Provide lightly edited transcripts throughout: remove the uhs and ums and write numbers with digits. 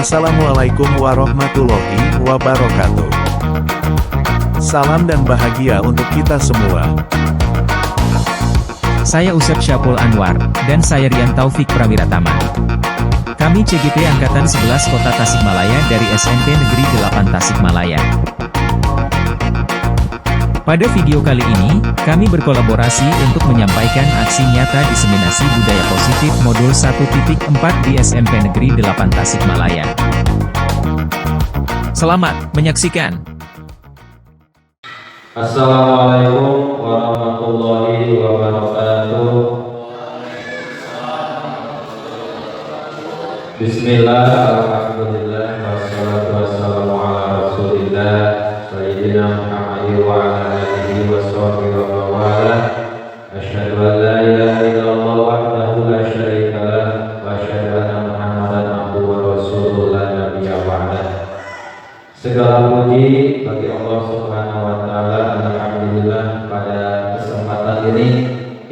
Assalamualaikum warahmatullahi wabarakatuh. Salam dan bahagia untuk kita semua. Saya Usep Syapul Anwar, dan saya Rian Taufik Prawiratama. Kami CGP Angkatan 11 Kota Tasikmalaya dari SMP Negeri 8 Tasikmalaya. Pada video kali ini, kami berkolaborasi untuk menyampaikan aksi nyata diseminasi budaya positif modul 1.4 di SMP Negeri 8 Tasikmalaya. Selamat menyaksikan. Assalamualaikum warahmatullahi wabarakatuh. Bismillah, alhamdulillah, wassalatu wassalamu ala rasulillah Sayyidina Muhammad wa ala alihi wa sahbihi wa wala. Asyhadu an la ilaha illallah wahdahu la syarika lah, wa asyhadu anna Muhammadan abduhu wa rasuluhu la nabiyya ba'dah. Segala puji bagi Allah Subhanahu wa taala. Alhamdulillah, pada kesempatan ini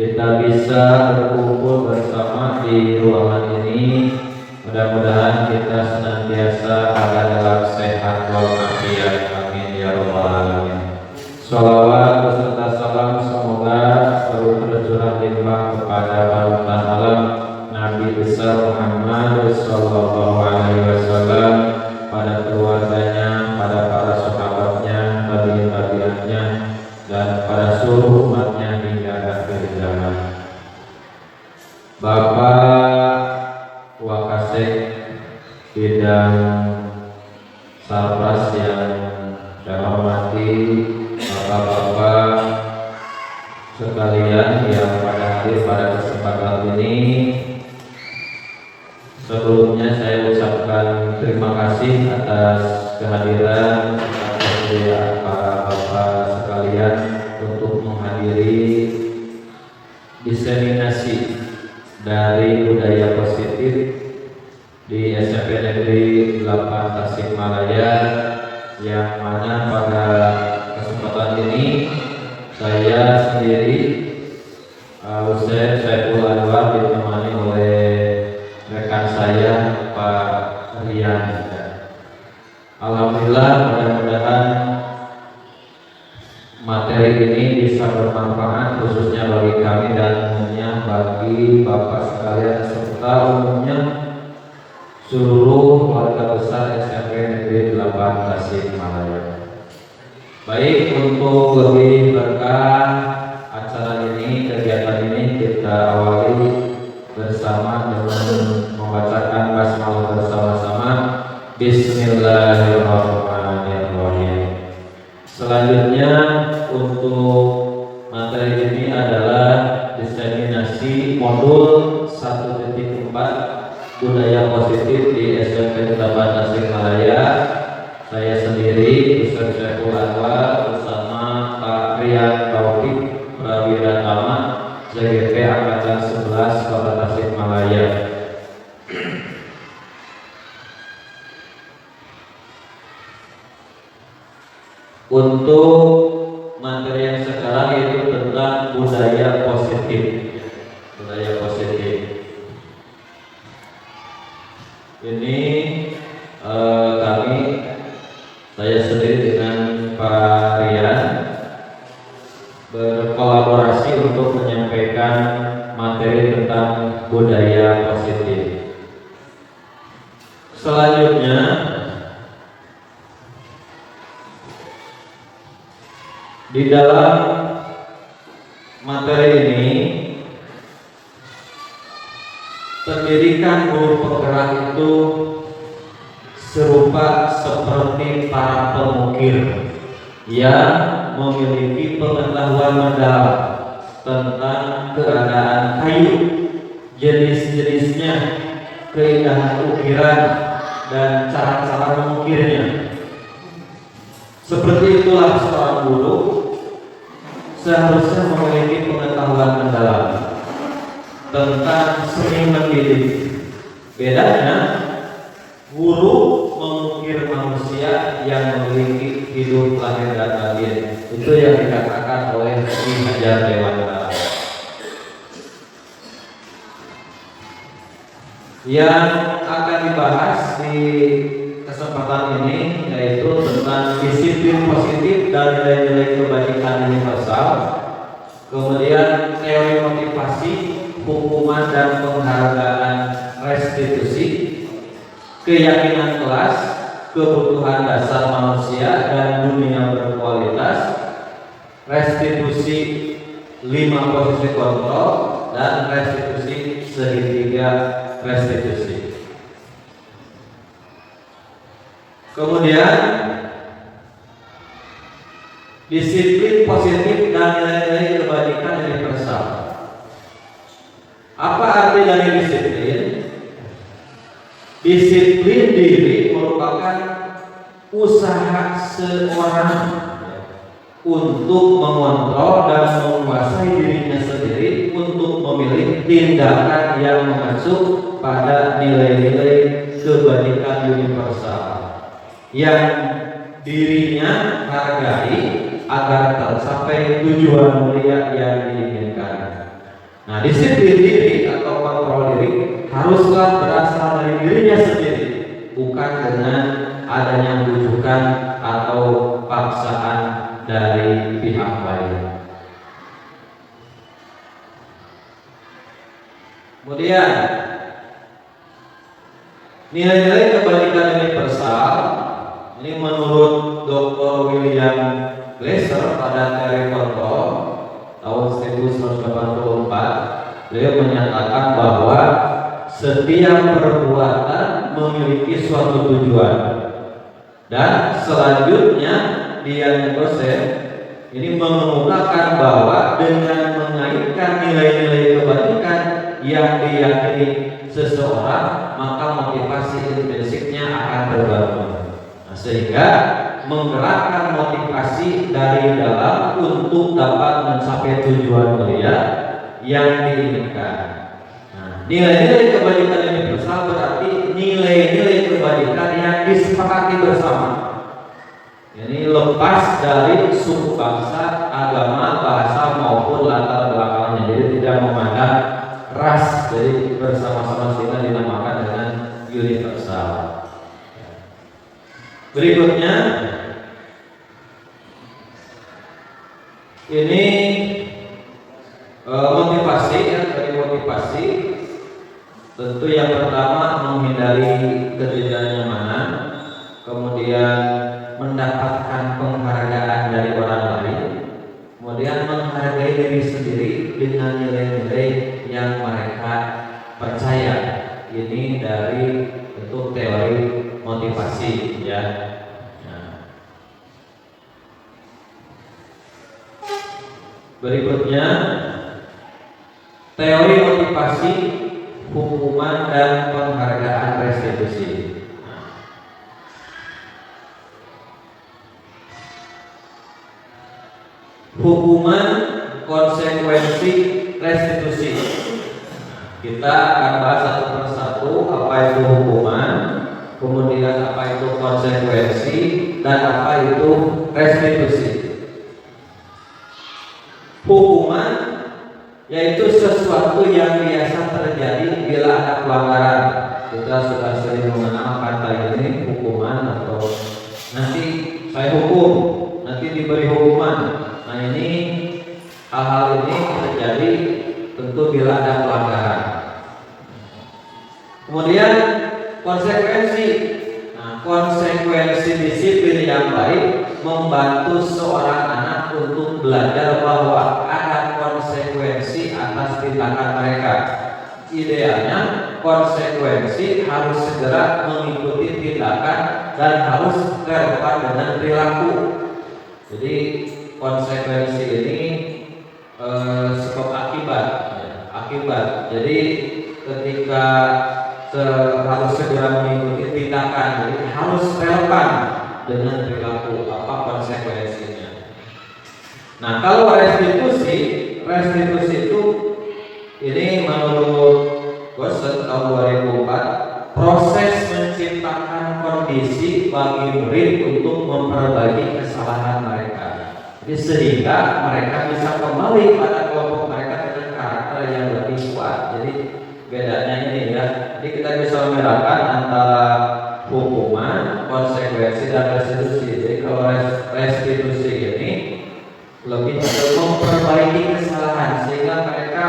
kita bisa berkumpul bersama di ruangan ini. Mudah-mudahan kita senantiasa ada dalam sehat walafiat. Amin ya rabbal alamin. Shalawat beserta salam semoga selalu tercurah limpah kepada panutan alam Nabi besar Muhammad sallallahu alaihi wasallam, pada keluarganya, pada para sahabatnya, tabi'in-tabi'atnya, dan pada seluruh umatnya hingga akhir zaman. Bapak Wakasek bidang Sarpras yang saya hormati, bapak-bapak sekalian yang pada hadir pada kesempatan ini, sebelumnya saya ucapkan terima kasih atas kehadiran para bapak sekalian untuk menghadiri diseminasi dari budaya positif di SMP Negeri 8 Tasikmalaya, yang mana pada kesempatan ini saya sendiri Usep Syapul Anwar ditemani oleh rekan saya Pak Rian. Alhamdulillah, mudah-mudahan materi ini bisa bermanfaat khususnya bagi kami dan umumnya bagi Bapak sekalian serta umumnya seluruh keluarga besar SMP Negeri 8 Tasikmalaya. Baik, untuk lebih berkah acara ini, kegiatan ini kita awali bersama dengan membacakan basmalah bersama-sama. Bismillahirrahmanirrahim. Selanjutnya untuk materi ini adalah diseminasi modul 1.4 budaya positif di SMP 8 Tasikmalaya. Saya sendiri Usep Syapul Anwar bersama Pak Rian Taufik Prawiratama, CGP Angkatan 11 Kota Tasikmalaya. Untuk materi yang sekarang yaitu tentang budaya positif. Budaya positif ini saya sendiri dengan Pak Rian berkolaborasi untuk menyampaikan materi tentang budaya positif. Selanjutnya di dalam materi ini, pendidikan guru penggerak itu serupa seperti para pemukir yang memiliki pengetahuan mendalam tentang keadaan kayu, jenis-jenisnya, keindahan ukiran, dan cara-cara mengukirnya. Seperti itulah seorang guru seharusnya memiliki pengetahuan mendalam tentang seni mendidik. Bedanya, guru mengukir manusia yang memiliki hidup lahir dan batin. Itu yang dikatakan oleh Ki Hajar Dewantara. Yang akan dibahas di kesempatan ini yaitu tentang disiplin positif dan nilai-nilai kebajikan universal, kemudian teori motivasi, hukuman dan penghargaan restitusi, keyakinan kelas, kebutuhan dasar manusia dan dunia berkualitas, restitusi 5 posisi kontrol, dan restitusi segitiga restitusi. Kemudian disiplin positif dan nilai-nilai kebajikan universal. Apa arti dari disiplin? Disiplin diri merupakan usaha seorang untuk mengontrol dan menguasai dirinya sendiri untuk memilih tindakan yang mengacu pada nilai-nilai kebajikan universal yang dirinya hargai agar tercapai tujuan mulia yang diinginkan. Nah, disiplin diri atau kontrol diri haruslah berasal dari dirinya sendiri, bukan dengan adanya bujukan atau paksaan dari pihak lain. Kemudian nilai-nilai kebajikan universal ini menurut Dr. William Glasser pada teori kontrol tahun 1984, beliau menyatakan bahwa setiap perbuatan memiliki suatu tujuan, dan selanjutnya dia dosen ini mengemukakan bahwa dengan mengaitkan nilai-nilai kebajikan yang diyakini seseorang, maka motivasi intrinsiknya akan terbangun. Nah, sehingga menggerakkan motivasi dari dalam untuk dapat mencapai tujuan mulia yang diinginkan. Nah, nilai-nilai kebajikan universal berarti nilai-nilai kebajikan yang disepakati bersama. Ini lepas dari suku, bangsa, agama, bahasa maupun latar belakangnya. Jadi tidak memandang ras. Jadi bersama-sama sehingga dinamakan dengan universal. Berikutnya ini motivasi, ya, dari motivasi tentu yang pertama menghindari ketidaknyamanan, kemudian mendapatkan penghargaan dari orang lain, kemudian menghargai diri sendiri dengan nilai-nilai yang mereka percaya. Ini dari bentuk teori motivasi, ya. Nah, berikutnya teori motivasi, hukuman dan penghargaan restitusi. Hukuman, konsekuensi, restitusi. Kita akan bahas satu persatu apa itu hukuman, kemudian apa itu konsekuensi, dan apa itu restitusi. Hukuman yaitu sesuatu yang biasa terjadi bila ada pelanggaran. Kita sudah sering mengenal kata ini, hukuman, atau nanti saya hukum, nanti diberi hukuman. Nah, ini hal-hal ini terjadi tentu bila ada pelanggaran. Kemudian konsekuensi. Nah, konsekuensi disiplin yang baik membantu seorang anak untuk belajar bahwa ada konsekuensi atas tindakan mereka. Idealnya konsekuensi harus segera mengikuti tindakan dan harus relevan dengan perilaku. Jadi konsekuensi ini sebab akibat, ya, akibat. Jadi ketika harus segera mengikuti tindakan, jadi harus relevan dengan perilaku, apa konsekuensinya. Nah, kalau restitusi itu ini menurut Gosset tahun 2004, proses menciptakan kondisi bagi murid untuk memperbaiki kesalahan mereka. Jadi sehingga mereka bisa kembali pada kelompok mereka dengan karakter yang lebih kuat. Jadi bedanya ini, ya. Jadi kita bisa membedakan antara hukuman, konsekuensi dan restitusi. Jadi kalau restitusi ini lebih untuk memperbaiki kesalahan sehingga mereka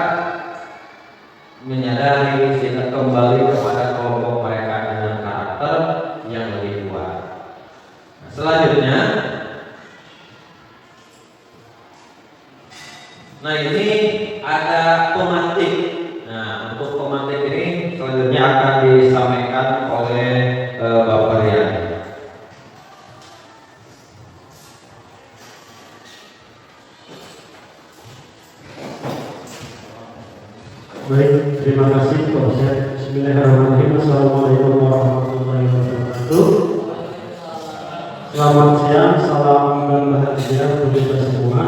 menyadari, sehingga kembali kepada kelompok mereka dengan karakter yang lebih kuat. Nah, selanjutnya, nah ini ada pemantik. Nah, untuk pemantik ini selanjutnya akan disampaikan oleh Bapak Rian. Baik, terima kasih Pak Ustaz. Bismillahirrahmanirrahim. Assalamualaikum warahmatullahi wabarakatuh. Selamat siang, salam dan bahagia untuk kita semua.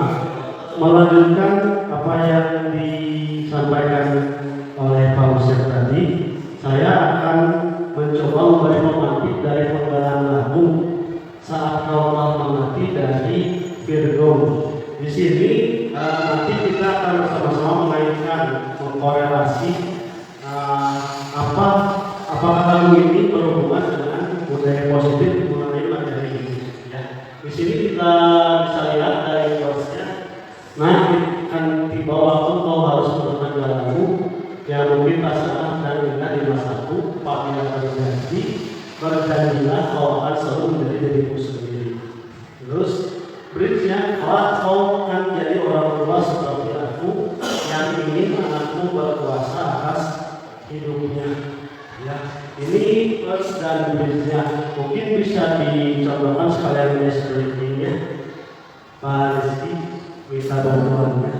Melanjutkan apa yang disampaikan oleh Pak Ustaz tadi, saya akan mencoba memberi pemantik dari penggalan lagu Saat Kau Telah Mengerti dari Virgo. Di sini nanti kita akan bersama-sama mengaitkan, mengkorelasi apakah lagu ini berhubungan dengan budaya positif mengenai materi ini. Ya. Di sini kita bisa lihat dari jawabnya. Nah, kan di bawah itu kau harus mendengar lagu yang meminta salah dan ingat di masaku, apabila terjadi berjanjilah kau akan selalu menjadi dirimu sendiri. Terus bridge-nya, kau akan jadi orang tua seperti aku yang ingin anakmu berkuasa atas hidupnya. Ya, ini first dan bridge-nya mungkin bisa dicontohkan sekalian deskripsinya. Pak Rizky, minta bantuannya.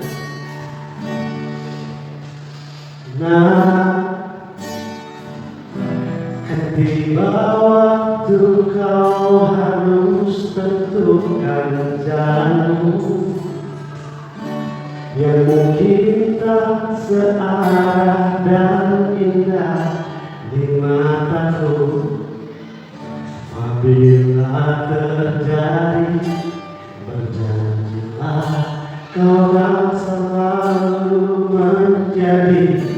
Nah, tiba waktu kau harus tentukan jalanmu yang mungkin tak searah dan indah di mataku. Apabila terjadi, berjanjilah kau akan selalu menjadi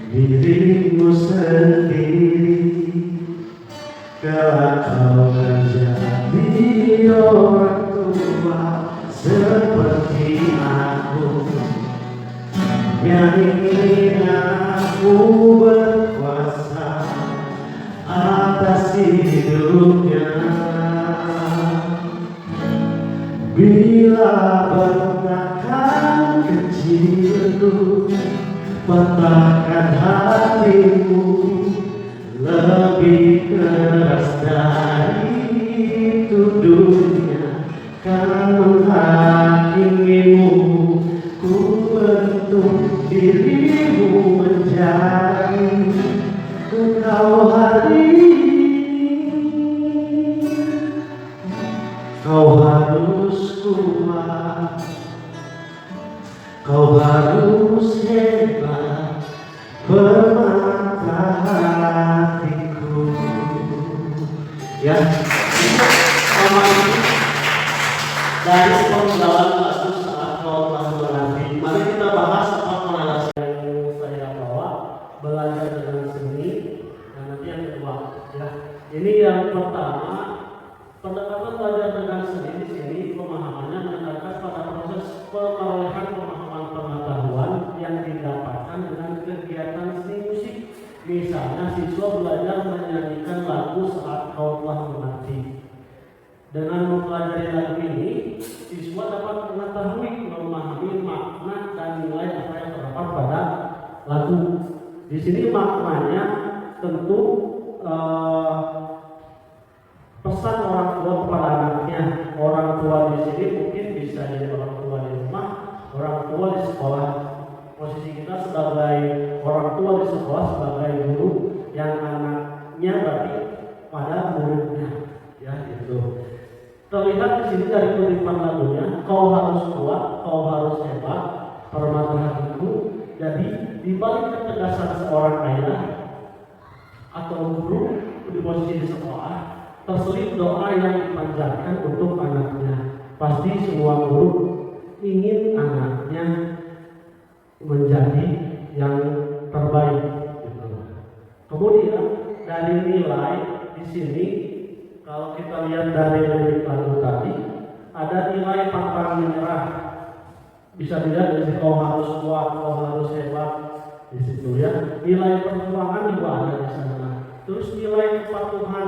dirimu sendiri. Kelak kau akan jadi orang tua seperti aku yang ingin aku berkuasa atas hidupnya. Bila bentakan kecilku patahkan hatimu, lebih keras dari itu dunia kan menghakimimu. Ku bentuk dirimu menjadi engkau hari ini. Kau harus kuat, kau harus hebat, permata hatiku. Ya, dari penggalan lagu Saat Kau Telah Mengerti. Mari kita bahas apa korelasi yang saya bawa, belajar dengan seni, dan nanti yang kedua. Ya, ini yang pertama, pendekatan belajar dengan seni di sini pemahamannya menekankan pada proses perolehan pemahaman pengetahuan yang didapatkan dengan kegiatan seni musik. Misalnya siswa belajar menyanyikan lagu Saat Kau Telah Mengerti. Dengan mempelajari lagu ini, siswa dapat mengetahui, memahami makna dan nilai apa yang terdapat pada lagu. Di sini maknanya tentu pesan orang tua kepada anaknya. Orang tua di sini mungkin bisa jadi orang tua di rumah, orang tua di sekolah. Posisi kita sebagai orang tua di sekolah, sebagai guru yang anaknya berarti pada muridnya, ya gitu. Terlihat di sini dari kutipan lagunya, kau harus kuat, kau harus hebat, permata hatiku. Jadi di balik ketegasan seorang ayah atau guru di posisi di sekolah, terselip doa yang dipanjatkan untuk anaknya. Pasti semua guru ingin anaknya menjadi yang terbaik. Kemudian dari nilai di sini kalau kita lihat dari lirik lagu tadi, ada nilai pantang menyerah. Bisa dilihat dari situ, kau harus kuat, kau harus hebat di situ ya. Nilai perjuangan juga ada di sana. Terus nilai kepatuhan,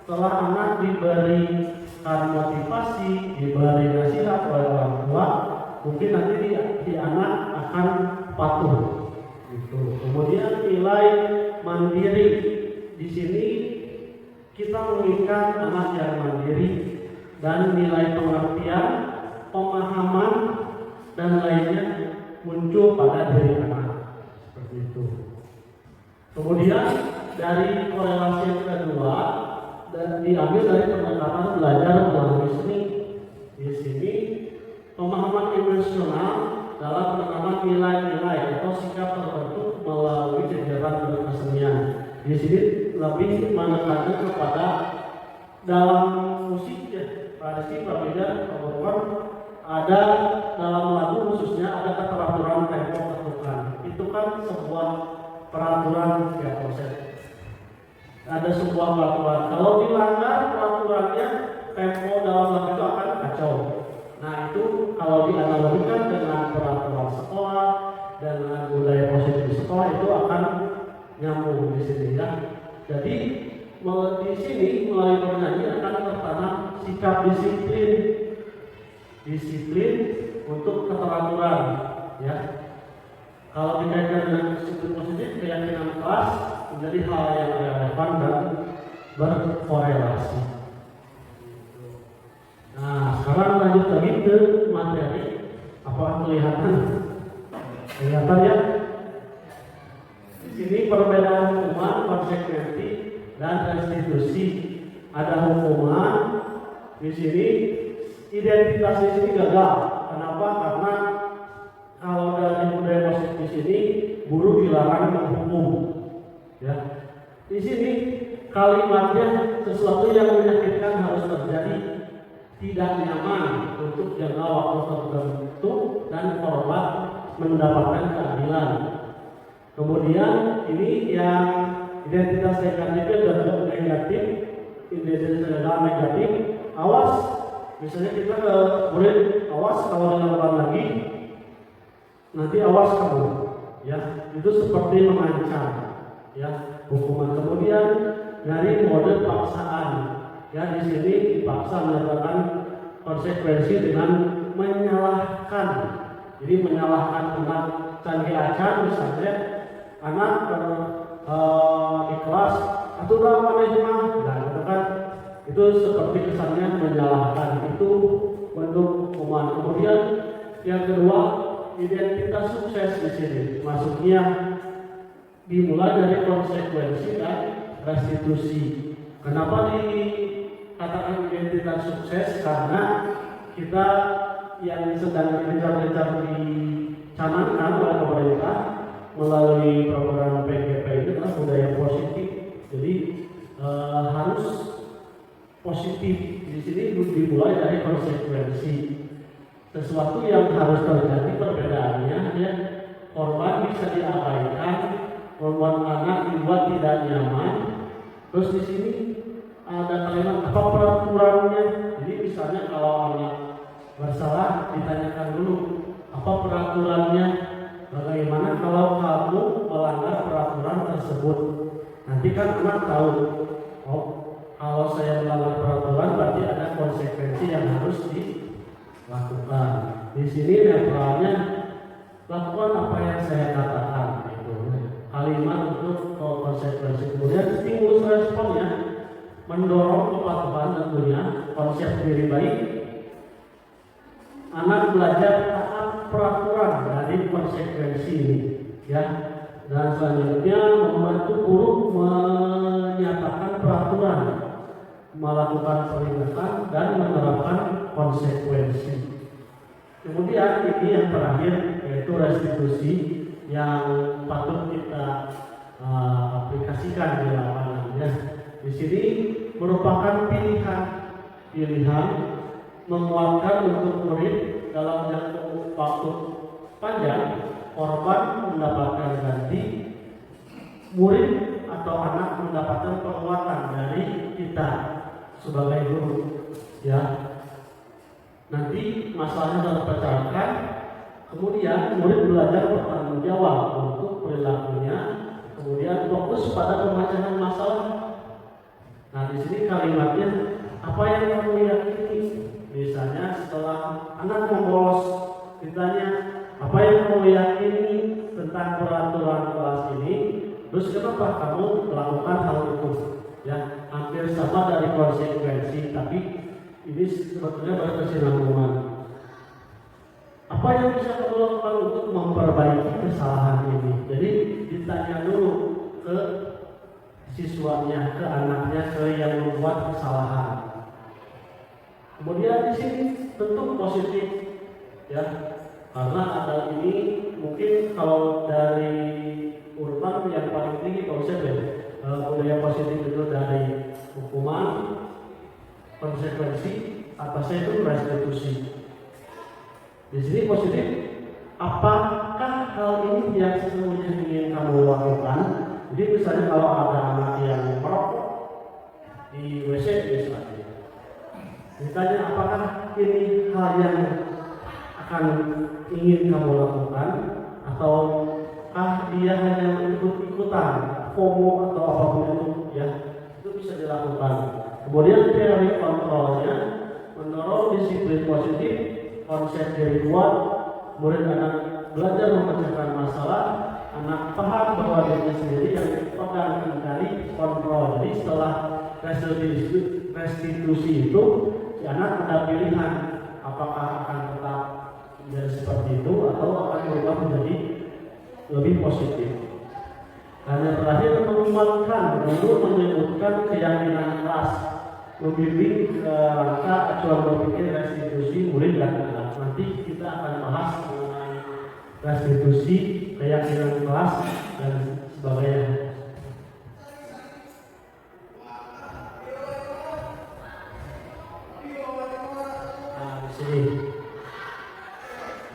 setelah anak diberikan motivasi, diberi nasihat oleh orang tua, mungkin nanti di anak akan patuh. Gitu. Kemudian nilai mandiri, di sini kita menginginkan anak yang mandiri dan nilai pengertian, pemahaman dan lainnya muncul pada diri anak. Seperti itu. Kemudian dari korelasi yang kedua dan diambil dari pendekatan belajar melalui seni. Di sini pemahaman emosional dalam penanaman nilai-nilai atau sikap terbentuk melalui jajaran berkesenian. Di sini lebih menekankan kepada dalam musik ya, tradisi berbeda ada dalam lagu khususnya ada keteraturan tempo ketukan. Itu kan sebuah peraturan ya proses. Ada sebuah peraturan. Kalau dilanggar peraturannya, tempo dalam lagu itu akan kacau. Nah itu kalau dianalogikan dengan peraturan sekolah dengan budaya positif di sekolah itu akan nyambung di sini ya. Jadi di sini melalui bernyanyi akan tertanam sikap disiplin untuk keteraturan ya. Kalau dikaitkan dengan disiplin positif, keyakinan kelas menjadi hal yang relevan dan berkorelasi. Nah, sekarang lanjut lagi ke materi. Apa kelihatan? Kelihatan ya? Di sini perbedaan hukuman, konsekuensi, dan restitusi. Ada hukuman. Di sini identitas di sini gagal. Kenapa? Karena kalau dari budaya positif di sini guru dilarang menghukum. Ya. Di sini kalimatnya sesuatu yang menyakitkan harus terjadi, tidak nyaman untuk jangka waktu tertentu dan korban mendapatkan keadilan. Kemudian ini yang identitas negatifnya dan negatif, identitas negatif, awas. Misalnya kita ke murid, awas kalau dilakukan lagi, nanti awas kamu, ya itu seperti mengancam, ya hukuman. Kemudian dari mode paksaan, ya di sini dipaksa mendapatkan konsekuensi dengan menyalahkan. Jadi menyalahkan anak canggih acan misalnya, anak di kelas atau dalam manajemen, nah itu kan itu seperti kesannya menyalahkan, itu bentuk hukuman. Kemudian yang kedua, identitas sukses di sini masuknya dimulai dari konsekuensi dan restitusi. Kenapa dikatakan identitas sukses? Karena kita yang sedang gencar-gencar dicanangkan oleh pemerintah melalui program PGP itu adalah budaya positif. Jadi harus positif. Di sini dimulai dari konsekuensi. Sesuatu yang harus terjadi perbedaannya, ya korban bisa diabaikan, korban anak dibuat tidak nyaman. Terus di sini ada kalimat apa peraturannya. Jadi misalnya kalau anak bersalah ditanyakan dulu apa peraturannya. Bagaimana kalau kamu melanggar peraturan tersebut? Nanti kan anak tahu, oh kalau saya melanggar peraturan berarti ada konsekuensi yang harus dilakukan. Di sini netralnya lakukan apa yang saya katakan. Gitu. Kalimat untuk konsekuensi. Kemudian stimulus responnya mendorong kepatuhan tentunya, konsep diri baik. Anak belajar taat peraturan dari konsekuensi ini, ya. Dan selanjutnya membantu guru menyatakan peraturan, melakukan peringatan dan menerapkan konsekuensi. Kemudian ini yang terakhir yaitu restitusi yang patut kita aplikasikan di lapangan. Ya. Di sini merupakan pilihan menguatkan untuk murid dalam jangka waktu panjang. Korban mendapatkan ganti, murid atau anak mendapatkan penguatan dari kita. sebagai guru, ya. Nanti masalahnya terpecahkan, kemudian murid belajar bertanggung jawab untuk perilakunya, kemudian fokus pada pemecahan masalah. Nah, di sini kalimatnya, apa yang kamu yakini? Misalnya setelah anak membolos, ditanya, apa yang kamu yakini tentang peraturan kelas ini? Terus kenapa kamu melakukan hal itu? Ya, hampir sama dari konsekuensi, tapi ini sebetulnya berkesinambungan. Apa yang bisa kamu lakukan untuk memperbaiki kesalahan ini? Jadi ditanya dulu ke siswanya, ke anaknya, ke yang membuat kesalahan. Kemudian di sini tentu positif, ya, karena ada ini mungkin kalau dari urutan yang paling tinggi konsep ya, budaya positif itu dari hukuman, konsekuensi, atasnya itu restitusi. Di sini positif, apakah hal ini yang sesungguhnya ingin kamu lakukan? Jadi misalnya kalau ada anak yang merokok di WC misalnya, ditanya apakah ini hal yang akan ingin kamu lakukan, ataukah dia hanya ikut-ikutan, FOMO atau apapun itu, ya, itu bisa dilakukan. Kemudian teori kontrolnya mendorong disiplin positif, konsep diri kuat, murid anak belajar memecahkan masalah, anak paham bahwa dirinya sendiri yang dipegang kendali kontrol. Jadi setelah restitusi itu, si anak ada pilihan apakah akan tetap menjadi seperti itu atau akan berubah menjadi lebih positif. Dan yang terakhir, mengembangkan dulu menyebutkan keyakinan kelas, membimbing ke rangka acuan berpikir restitusi murid dan anak. Nanti kita akan bahas mengenai restitusi, keyakinan kelas dan sebagainya. Nah, di sini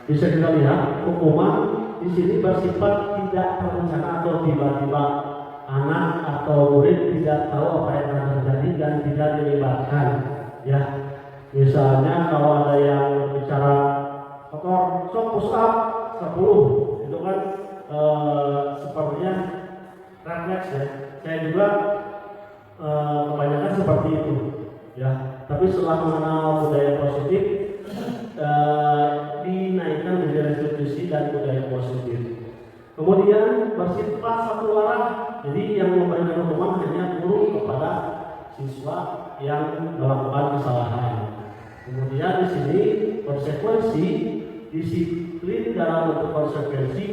bisa kita lihat hukuman di sini bersifat tidak terencana atau tiba-tiba. Anak atau murid tidak tahu apa yang akan terjadi dan tidak dilibatkan, ya. Misalnya kalau ada yang bicara kotor, sok push up 10, itu kan sepertinya refleks, ya. Saya juga kebanyakan seperti itu, ya. Tapi setelah mengenal budaya positif, dinaikkan menjadi restitusi dan budaya positif. Kemudian bersifat satu arah, jadi yang memberikan hukuman hanya guru kepada siswa yang melakukan kesalahan. Kemudian di sini konsekuensi, disiplin dalam bentuk konsekuensi,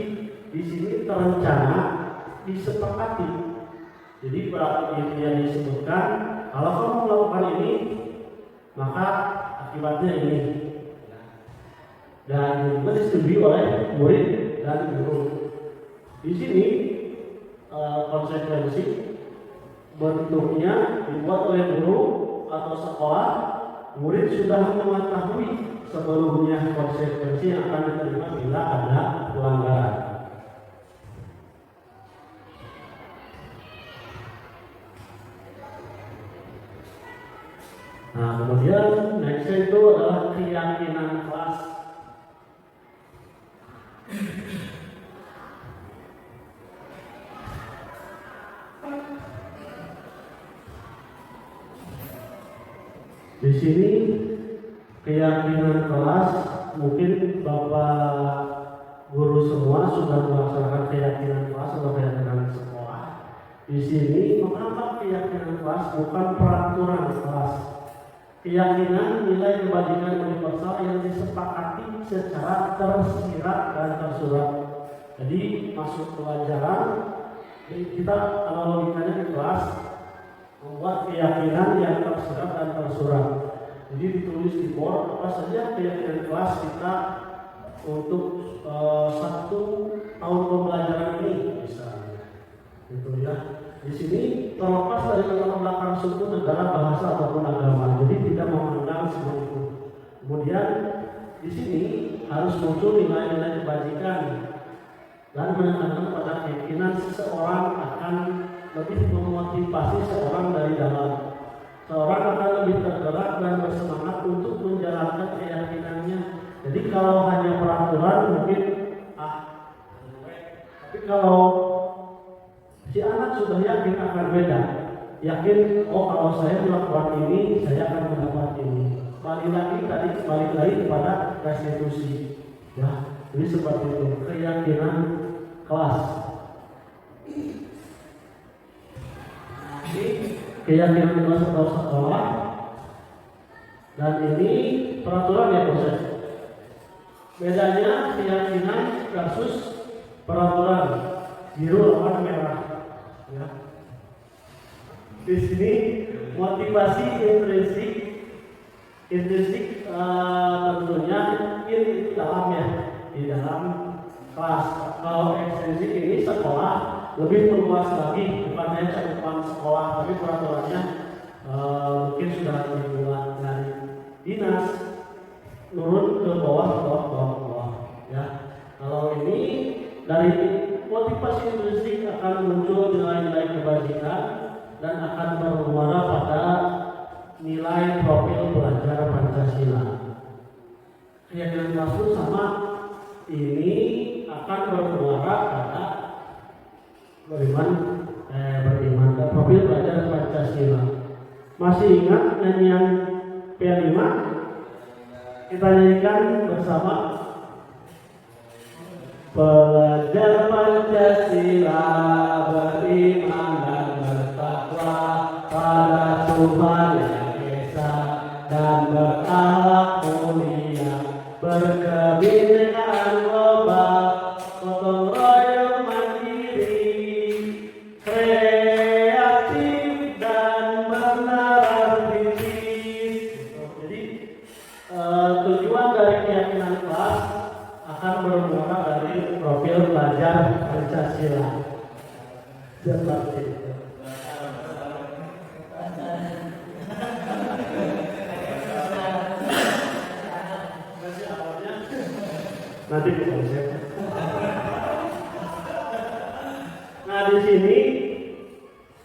di sini terencana, disepakati. Jadi berarti yang disebutkan, kalau kamu melakukan ini, maka akibatnya ini. Dan juga disetujui oleh murid dan guru. Di sini konsekuensi bentuknya dibuat oleh guru atau sekolah, murid sudah mengetahui sebelumnya konsekuensi yang akan diterima bila ada pelanggaran. Nah, kemudian next itu adalah keyakinan kelas. Di sini keyakinan kelas, mungkin Bapak guru semua sudah melaksanakan keyakinan kelas atau keyakinan sekolah. Di sini mengapa keyakinan kelas bukan peraturan kelas? Keyakinan nilai kebajikan universal yang disepakati secara tersirat dan tersurat. Jadi masuk pelajaran, kita kalau logikanya di kelas membuat keyakinan yang tersirat dan tersurat. Jadi ditulis di board apa saja keyakinan kelas kita untuk 1 tahun pembelajaran ini, misalnya. Gitu ya. Di sini terlepas dari latar belakang suku, negara, bahasa ataupun agama. Jadi tidak memandang semua itu. Kemudian di sini harus muncul nilai-nilai kebajikan dan menekankan pada keyakinan seseorang akan lebih memotivasi seorang dari dalam. seorang akan lebih tergerak dan bersemangat untuk menjalankan keyakinannya. Jadi kalau hanya peraturan mungkin tapi kalau si anak sudah yakin akan beda, yakin kalau saya melakukan ini saya akan mendapat ini. Balik lagi kepada restitusi, ya. Jadi seperti itu keyakinan kelas. Ini keyakinan kelas atau sekolah, dan ini peraturan ya proses. Bedanya keyakinan versus peraturan, biru lawan merah. Ya. Di sini motivasi intrinsik tentunya itu dalamnya di dalam kelas. Kalau ekstrinsik ini sekolah lebih meluas lagi, bukan hanya cakupan sekolah, tapi peraturannya mungkin sudah dibuat dari dinas turun ke bawah. Ya, kalau ini dari motivasi intrinsik akan muncul nilai-nilai kebajikan dan akan bermuara pada nilai profil pelajar Pancasila. Keyakinan kelas sama ini akan bermuara pada beriman dan profil pelajar Pancasila. Masih ingat nyanyian P5? Kita nyanyikan bersama. Pelajar Pancasila beriman dan bertakwa pada Tuhan Yang Esa dan berakhlak mulia, berkebinekaan global, gotong royong mandiri, kreatif dan bernarsistis. Jadi tujuan dari keyakinan kelas akan bermuara dari profil pelajar Pancasila. Seperti itu. Nanti konsep. Nah, di sini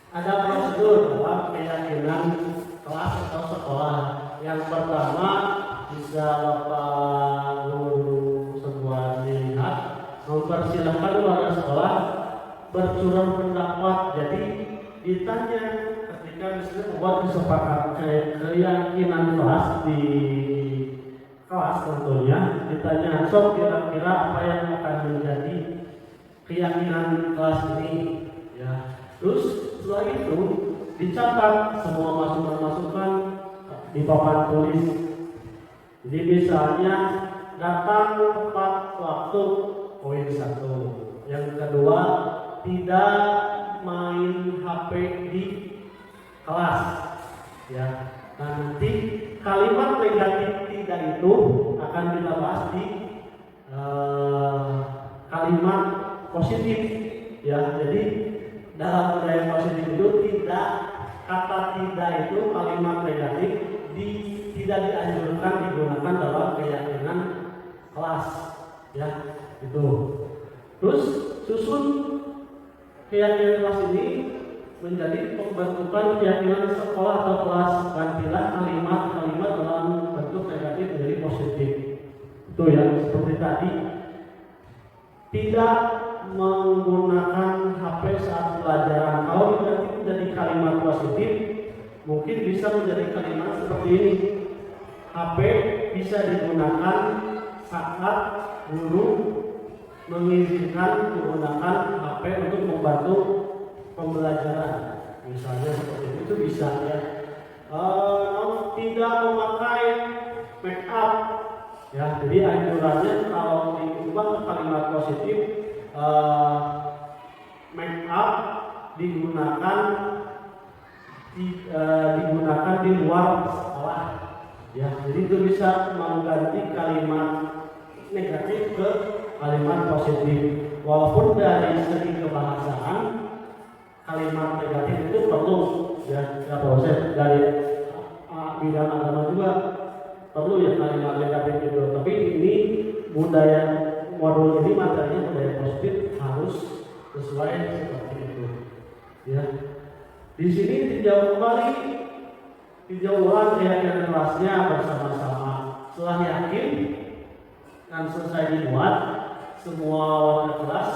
ada prosedur dalam keyakinan kelas atau sekolah. Yang pertama bisa Bapak Guru sebuah lihat mempersilahkan warga sekolah bercurah pendapat. Jadi ditanya ketika misalnya membuat kesepakatan keyakinan kelas di kelas, tentunya ditanya, sok kira-kira apa yang akan menjadi keyakinan kelas ini, ya. Terus setelah itu dicatat semua masukan-masukan di papan tulis. Jadi misalnya datang tepat waktu, poin 1. Yang kedua, tidak main HP di kelas, ya. Nah, nanti kalimat negatif tidak itu akan kita bahas di kalimat positif, ya. Jadi dalam budaya positif itu kata tidak itu kalimat negatif tidak dianjurkan digunakan dalam keyakinan kelas, ya. Itu. Terus susun keyakinan kelas ini menjadi pembentukan keyakinan sekolah atau kelas. Gantilah kalimat-kalimat dalam bentuk negatif menjadi positif. Itu ya, seperti tadi. Tidak menggunakan HP saat pelajaran. Kalau diganti menjadi kalimat positif, mungkin bisa menjadi kalimat seperti ini. HP bisa digunakan saat guru mengizinkan menggunakan HP untuk membantu pembelajaran, misalnya seperti itu bisa, ya. Tidak memakai make up, ya. Jadi anjurannya kalau diubah ke kalimat positif, make up digunakan di luar sekolah, ya. Jadi itu bisa mengganti kalimat negatif ke kalimat positif. Walaupun dari segi kebahasaan kalimat negatif itu perlu, ya proses dari bidang agama juga perlu ya kalimat negatif itu. Tapi ini budaya modul ini materinya budaya positif harus sesuai seperti itu, ya. Di sini dijawab kembali Video ulang keyakinan kelasnya bersama-sama. Setelah yakin dan selesai dibuat, semua warga kelas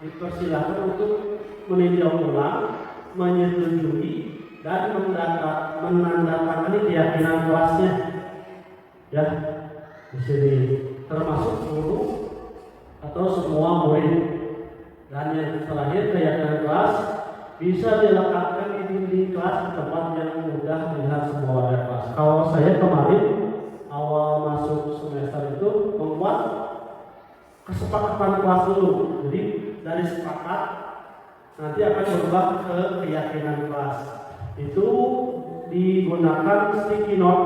dipersilakan untuk meninjau ulang, menyetujui dan menandatangani keyakinan kelasnya. Ya, di sini termasuk guru atau semua murid. Dan yang terakhir, keyakinan kelas bisa dilekatkan di dinding kelas di tempat yang mudah dilihat semua warga kelas. Kalau saya kemarin awal masuk semester itu membuat kesepakatan kelas dulu. Jadi dari sepakat nanti akan berubah ke keyakinan kelas. Itu digunakan sticky note.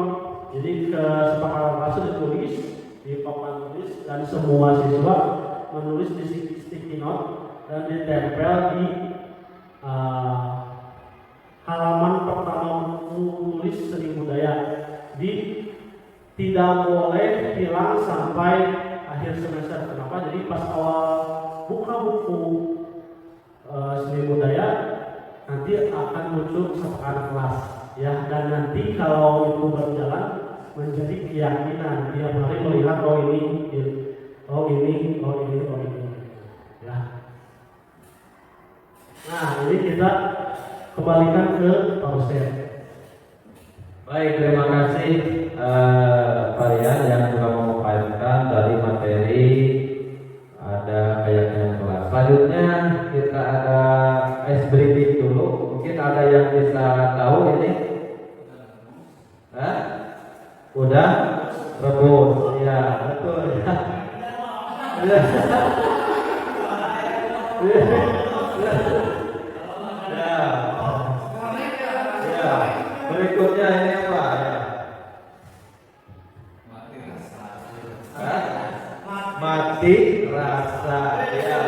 Jadi kesepakatan kelas ditulis di papan tulis dan semua siswa menulis di sticky note dan ditempel di halaman pertama tulis seni budaya. Di tidak boleh hilang sampai akhir semester. Kenapa? Jadi pas awal buka buku seni budaya nanti akan muncul kesepakatan kelas, ya. Dan nanti kalau itu berjalan menjadi keyakinan, tiap hari melihat ini, ya. Nah, ini kita kembalikan ke Pausen. Baik, terima kasih Varian yang sudah memaparkan dari materi ada keyakinan kelas. Selanjutnya kita ada ice breathing dulu. Mungkin ada yang bisa tahu ini? Hah? Udah rebus, ya betul. Ya, berikutnya ini apa? Ya. Mati rasa, ya.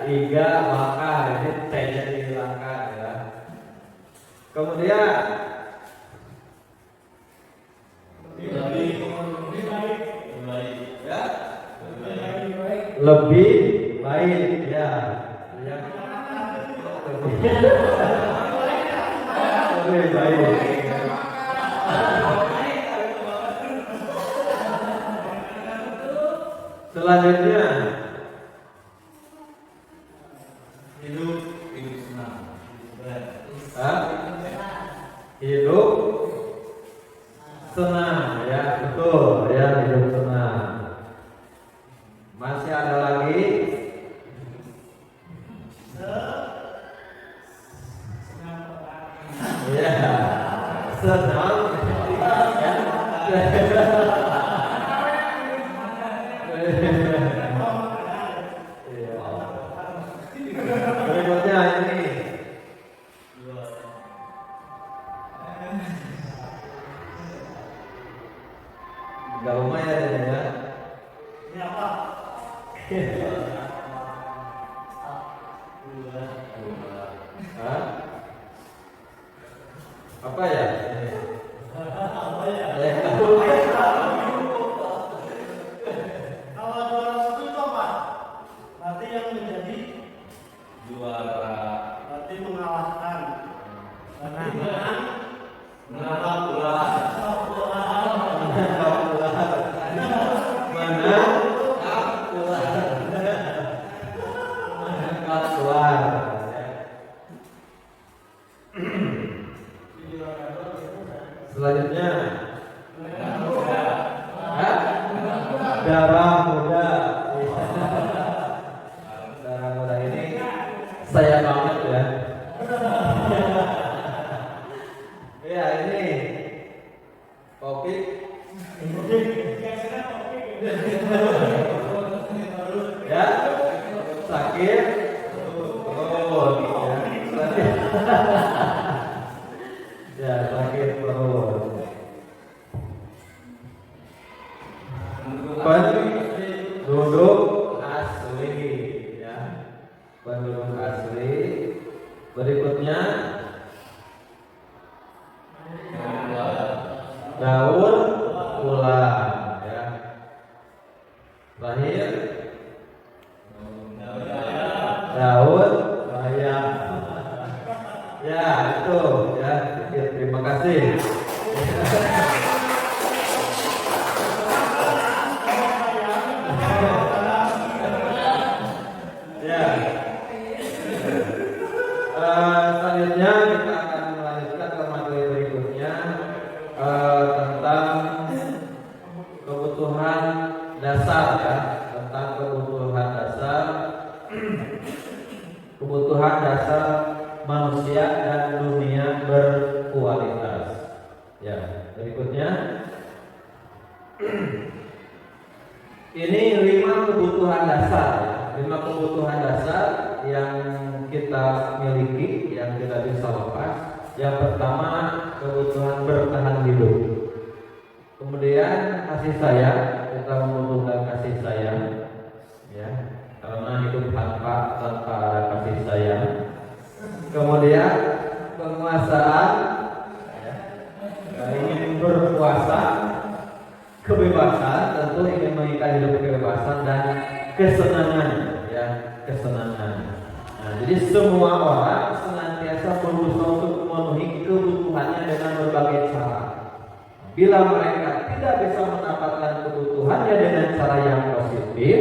Iga maka ini T-nya dihilangkan, ya. Kemudian lebih baik, ya. Lebih baik. Selanjutnya hidup senang. Hidup senang, ya betul, ya hidup senang. Masih ada lagi? Ya, senang. Berikutnya ini nggak lumayan ya. Ini apa? Hah? Apa ya? Apa ya? Kalau juara satu itu apa? Berarti yang menjadi Juara. berarti mengalahkan. Berarti Menang ulah. Selanjutnya darah muda. Darah muda ini saya banget, ya. Ya ini kopi. Ya sakit. Oh, ya sakit perut. dasar manusia dan dunia berkualitas. Ya, berikutnya ini 5 kebutuhan dasar, 5 kebutuhan dasar yang kita miliki, yang kita bisa lepas. Yang pertama, kebutuhan bertahan hidup. Kemudian kasih sayang, kita membutuhkan kasih sayang, ya, karena hidup tanpa ada kasih sayang. Kemudian penguasaan, ya, ingin berkuasa, kebebasan, tentu ingin mengikat hidup kebebasan dan kesenangan, ya, kesenangan. Nah, jadi semua orang senantiasa berusaha untuk memenuhi kebutuhannya dengan berbagai cara. Bila mereka tidak bisa mendapatkan kebutuhannya dengan cara yang positif,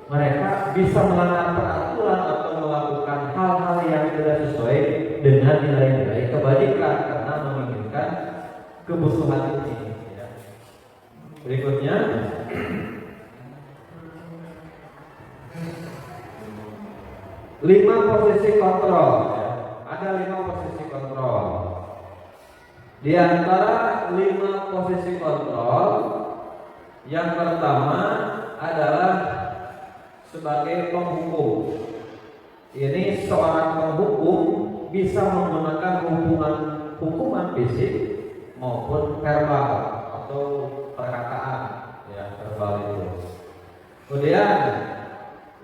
mereka bisa melanggar peraturan atau melakukan hal-hal yang tidak sesuai dengan nilai-nilai kebajikan karena menginginkan kebutuhan ini. Berikutnya, lima posisi kontrol. Ada 5 posisi kontrol. Di antara 5 posisi kontrol, yang pertama adalah sebagai penghukum. Ini seorang penghukum bisa menggunakan hukuman fisik maupun verbal atau perkataan, ya, verbal itu. Kemudian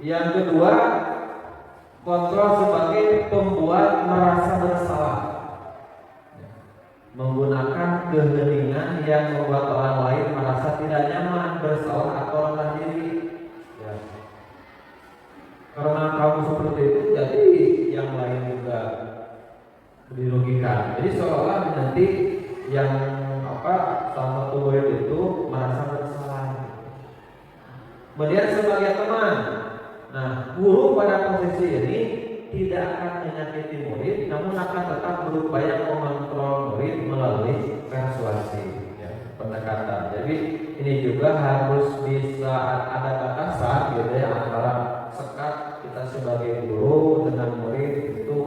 yang kedua, kontrol sebagai pembuat merasa bersalah, menggunakan keheningan yang membuat orang lain merasa tidak nyaman, bersalah atau rendah diri, ya. Karena kamu seperti itu, jadi yang lain juga dirugikan. Jadi seolah-olah nanti yang sama murid itu merasa bersalah. Kemudian sebagai teman, nah, guru pada posisi ini tidak akan menyakiti murid, namun akan tetap berupaya mengontrol murid melalui persuasi, ya, pendekatan. Jadi ini juga harus bisa ada batasan, gitu ya, antara sekat kita sebagai guru dengan murid itu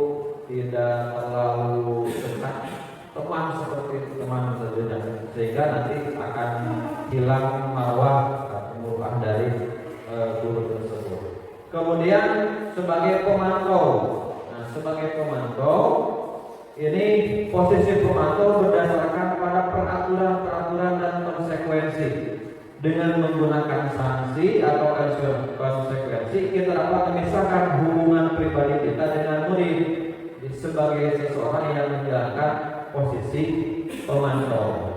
tidak terlalu dekat, teman seperti teman saja, sehingga nanti akan hilang marwah dari guru tersebut. Kemudian sebagai pemantau. Nah, sebagai pemantau ini posisi pemantau berdasarkan pada peraturan dan konsekuensi. Dengan menggunakan sanksi atau konsekuensi, kita dapat memisahkan hubungan pribadi kita dengan murid sebagai seseorang yang menjalankan posisi pemantau.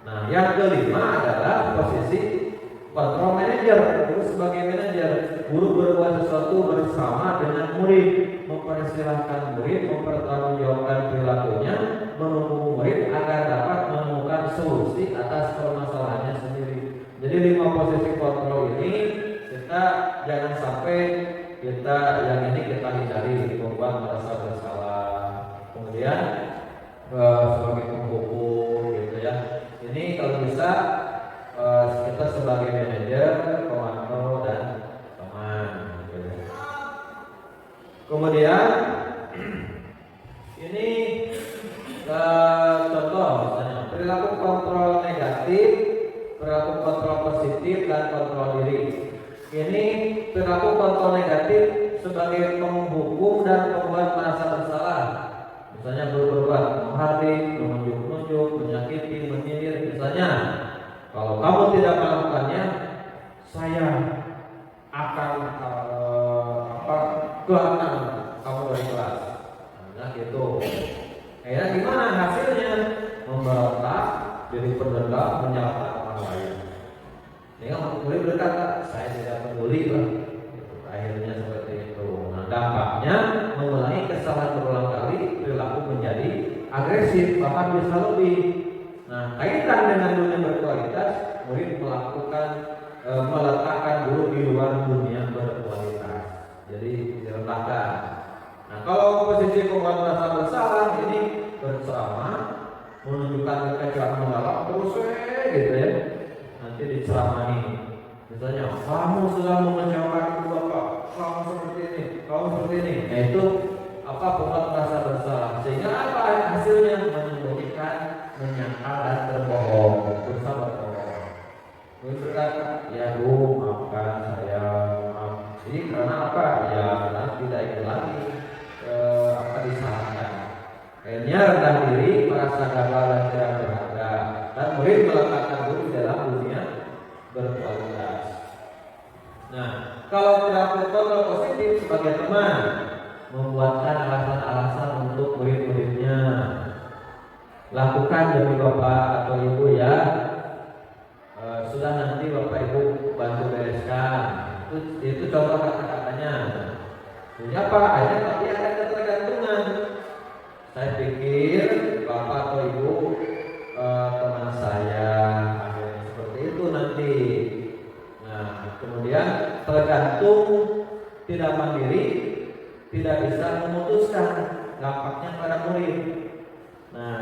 Nah, yang kelima adalah posisi kontrol manajer. Guru sebagai manajer, guru berbuat sesuatu bersama dengan murid, mempersilahkan murid mempertanggungjawabkan perilakunya, menunggu murid agar dapat menemukan solusi atas permasalahannya sendiri. Jadi 5 posisi kontrol ini kita jangan sampai kita yang ini kita hindari, membuat merasa bersalah. Kemudian sebagai penghukum, gitu ya. Ini kalau bisa kita sebagai manajer, komando dan teman, gitu. Kemudian ini contoh misalnya perilaku kontrol negatif, perilaku kontrol positif, dan kontrol diri. Ini perilaku kontrol negatif sebagai penghukum dan pembuat merasa bersalah. Misalnya berbuat menghardik, menunjuk-nunjuk, menyakiti, menyindir. Misalnya, kalau kamu tidak melakukannya, saya akan keluarkan kamu dari kelas. Nah, gitu. Akhirnya gimana hasilnya? Memberontak, jadi pendendam, menyalahkan orang lain. Ini kan murid berkata, saya tidak peduli, Pak. Akhirnya seperti itu. Nah, dampaknya mengulangi kesalahan berulang kali, perilaku menjadi agresif, bahkan bisa lebih. Nah, kaitan dengan dunia berkualitas, murid meletakkan dulu di luar dunia berkualitas. Jadi diletakkan. Nah, kalau posisi pembuat merasa bersalah ini berceramah, menunjukkan kekecewaan mendalam terus, gitu ya. Nanti diceramahi. Misalnya, kamu sudah mengecewakan Bapak, kamu seperti ini, kamu seperti ini. Nah, itu maka pembuat merasa bersalah. Sehingga apa hasilnya? Menyembunyikan, menyangkal dan berbohong, berusaha berbohong. Murid berkata, ya Bu, maafkan saya, maaf. Ini karena apa? Ya karena tidak ingin lagi apa disalahkan. Akhirnya rendah diri, merasa gagal dan tidak berharga. Dan murid meletakkan guru dalam dunia berkualitas. Nah, kalau perilaku kontrol positif sebagai teman, membuatkan alasan-alasan untuk murid-muridnya. Lakukan demi Bapak atau Ibu ya. Sudah nanti Bapak Ibu bantu bereskan. Itu contoh kata-katanya. Jadi apa? Tapi ada ketergantungan. Saya pikir Bapak atau Ibu teman saya, seperti itu nanti. Nah, kemudian tergantung, tidak mandiri, tidak bisa memutuskan, dampaknya pada murid. Nah,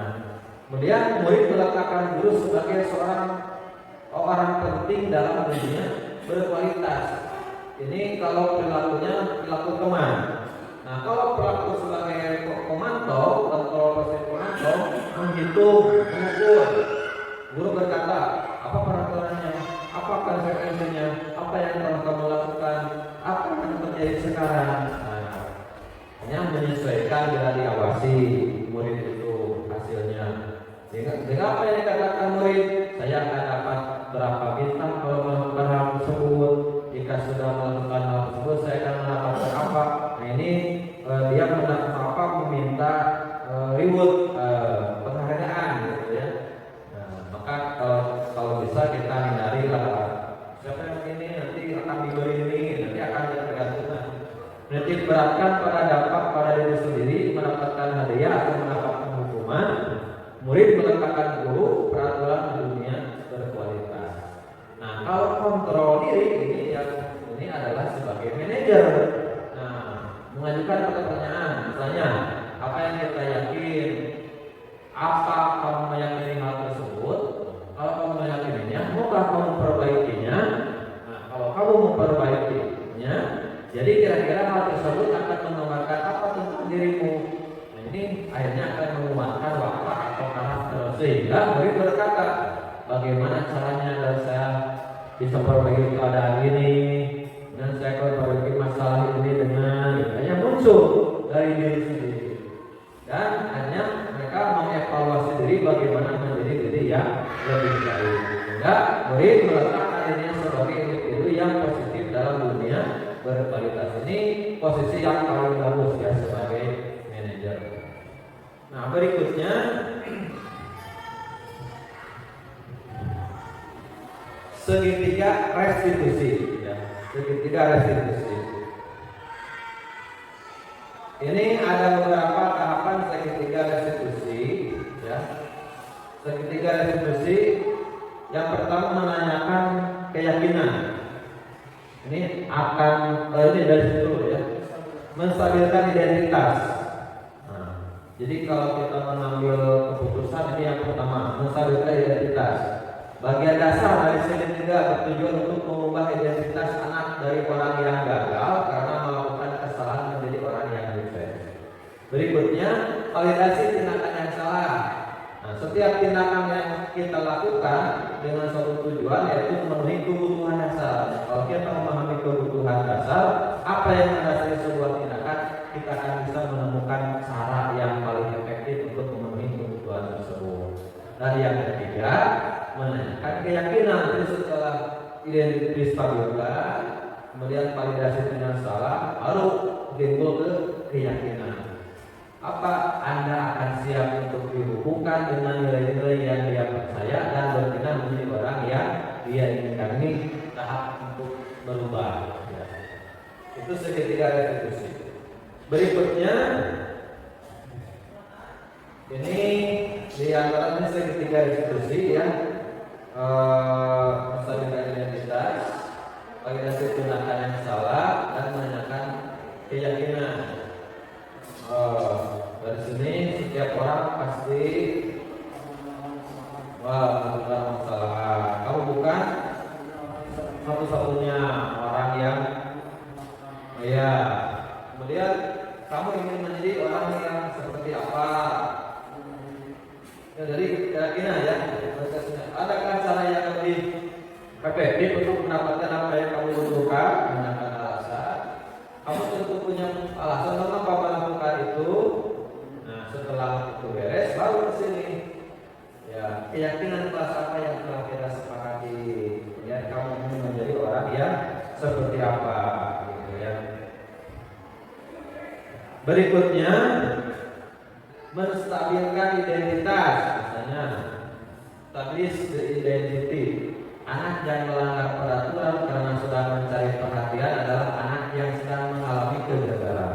kemudian murid meletakkan guru sebagai orang penting dalam dunia berkualitas. Ini kalau perilakunya perilaku teman. Nah, kalau perilaku sebagai pemantau, kontrol proses pemantau, menghitung, mengukur. Guru berkata, apa peraturannya, apa konsekuensinya, apa yang telah kamu lakukan, apa yang terjadi sekarang. Nah, hanya menyesuaikan bila diawasi murid itu hasilnya. Dengan apa yang dikatakan murid, saya akan dapat berapa bintang kalau melakukan hal tersebut. Jika sudah melakukan hal tersebut, saya akan mendapatkan apa. Nah, ini dia meminta reward, penghargaan gitu ya. Nah, maka kalau bisa kita hindari lah, siapa yang ini nanti akan diberi ini, nanti akan tergantungan. Menitik beratkan pada dampak pada diri sendiri, mendapatkan hadiah atau mendapatkan hukuman. Murid meletakkan guru peraturan dunia berkualitas. Nah, kalau kontrol diri ini adalah sebagai manajer. Nah, mengajukan pertanyaan, misalnya apa yang kita yakin, apa kamu meyakini hal tersebut? Kalau kamu meyakininya, maukah kamu memperbaikinya? Nah, kalau kamu memperbaikinya, jadi kira-kira hal tersebut akan menggambarkan apa tentang dirimu. Nah, ini akhirnya akan menguatkan watak atau karakter, sehingga murid berkata, bagaimana caranya dan saya bisa perbaiki keadaan ini, dan saya akan perbaiki masalah ini dengan hanya muncul dari diri sendiri. Dan hanya mereka mengevaluasi diri bagaimana menjadi diri yang lebih baik. Sehingga murid meletakkan dirinya sebagai individu yang positif dalam dunia berkualitas. Ini posisi yang paling bagus ya sebagai manajer. Nah, berikutnya segitiga restitusi ya. Segitiga restitusi. Ini ada beberapa tahapan segitiga restitusi ya. Segitiga restitusi yang pertama menanyakan keyakinan. Ini akan ini dari situ ya. Menstabilkan identitas. Nah, jadi kalau kita mengambil keputusan, ini yang pertama, menstabilkan identitas. Bagian dasar dari segitiga bertujuan untuk mengubah identitas anak dari orang yang gagal karena melakukan kesalahan menjadi orang yang sukses. Berikutnya, validasi tindakan yang salah. Nah, setiap tindakan yang kita lakukan dengan suatu tujuan yaitu memenuhi kebutuhan dasar. Kalau kita memahami kebutuhan dasar, apa yang mendasari sebuah tindakan, kita akan bisa menemukan cara yang paling efektif untuk memenuhi kebutuhan tersebut. Dan yang ketiga, menanyakan keyakinan. Jadi setelah identitas stabilkan, kemudian validasi dengan salah, baru timbul ke keyakinan. Apa Anda akan siap untuk dihubungkan dengan nilai-nilai yang dia percaya dan berkenan menjadi orang yang dia inginkan. Ini tahap untuk berubah ya. Itu segitiga restitusi. Berikutnya ini di antara segitiga restitusi ya, menstabilkan identitas, validasi tindakan yang salah, dan menanyakan keyakinan. Dari sini setiap orang pasti melakukan masalah. Kamu bukan satu-satunya orang yang ya. Kemudian kamu ingin menjadi orang keyakinan kelas apa yang telah kita sepakati, ya kamu ingin menjadi orang yang seperti apa, gitu ya. Berikutnya, menstabilkan identitas, misalnya establish the identity. Anak yang melanggar peraturan karena sudah mencari perhatian adalah anak yang sedang mengalami kegagalan.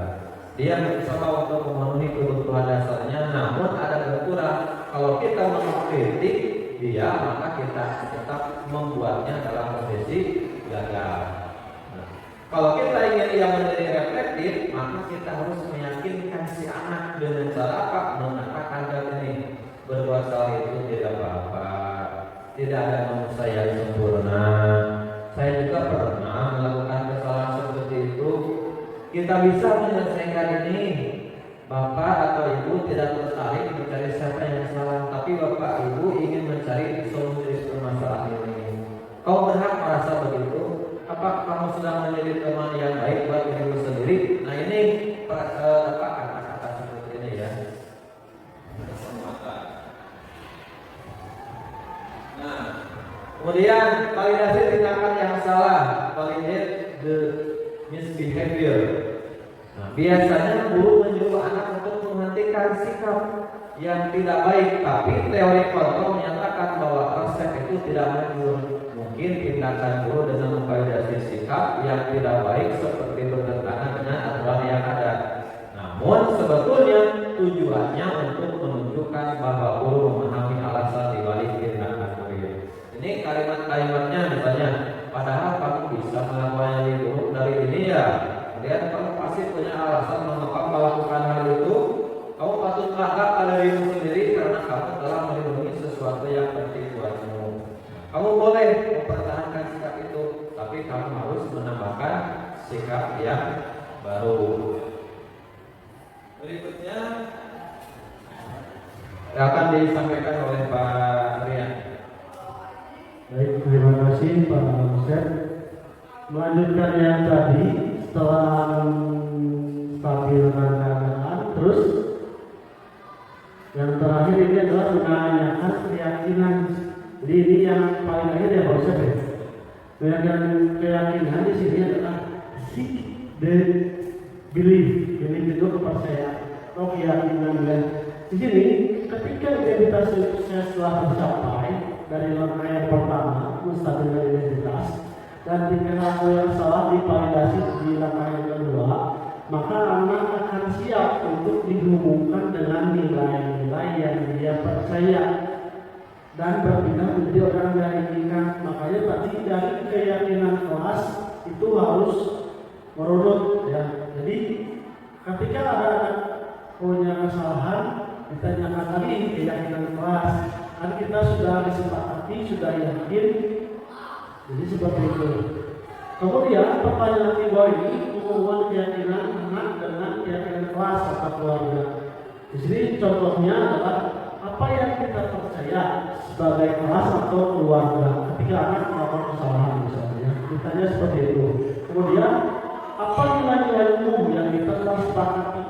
Dia mencoba untuk memenuhi kebutuhan dasarnya, namun ada berkurang. Kalau kita mengkritik dia, maka kita tetap membuatnya dalam posisi gagal. Kalau kita ingin dia menjadi reflektif, maka kita harus meyakinkan si anak dengan cara apa? Mengatakan ini, berbuat salah itu tidak apa-apa, tidak ada manusia yang sempurna. Saya juga pernah melakukan kesalahan seperti itu. Kita bisa menyelesaikan ini. Bapak atau ibu tidak tertarik mencari siapa yang salah, tapi bapak ibu ingin mencari solusi permasalahan ini. Kau berhak merasa begitu. Apakah kamu sudah menjadi teman yang baik buat diri sendiri? Nah ini apa kata-kata seperti ini ya. Nah, kemudian validasi tindakan yang salah, validate the misbehavior. Nah, biasanya guru menyuruh anak untuk menghentikan sikap yang tidak baik, tapi teori kontrol menyatakan bahwa resep itu tidak manjur. Mungkin tindakan guru dengan memvalidasi sikap yang tidak baik seperti bertentangan dengan aturan yang ada. Namun sebetulnya tujuannya untuk menunjukkan bahwa guru memahami alasan dibalik tindakan murid. Ini kalimat-kalimatnya misalnya, padahal kamu bisa melakukannya di guru dari ini ya. Kemudian kamu pasti punya alasan mengapa melakukan hal itu. Kamu patut bangga pada dirimu sendiri karena kamu telah melindungi sesuatu yang penting buatmu. Kamu boleh mempertahankan sikap itu, tapi kamu harus menambahkan sikap yang baru. Berikutnya akan disampaikan oleh Pak Rian. Baik, terima kasih Pak Ustaz. Melanjutkan yang tadi, setelah stabilkan keadaan, terus yang terakhir ini adalah menanyakan keyakinan. Jadi ini yang paling akhir ya Pak Ustaz ya. Keyakinan di sini adalah seek the belief itu kepercayaan atau keyakinan. Dan di sini ketika identitas sukses telah tercapai dari langkah yang pertama, menstabilkan identitas, dan perilaku yang salah divalidasi di langkah yang kedua, maka anak akan siap untuk dihubungkan dengan nilai-nilai yang dia percaya dan berpindah menjadi orang yang diinginkan. Makanya tadi dari keyakinan kelas itu harus merunut ya. Jadi ketika ada anak punya kesalahan, ditanyakan tadi keyakinan kelas, kan kita sudah disepakati, sudah yakin. Jadi seperti itu. Kemudian pertanyaan kedua ini hubungan keyakinan anak dengan keyakinan kelas atau keluarga. Di sini contohnya adalah apa yang kita percaya sebagai kelas atau keluarga ketika anak melakukan kesalahan misalnya. Ditanya seperti itu. Kemudian apa nilai-nilai umum yang kita telah sepakati?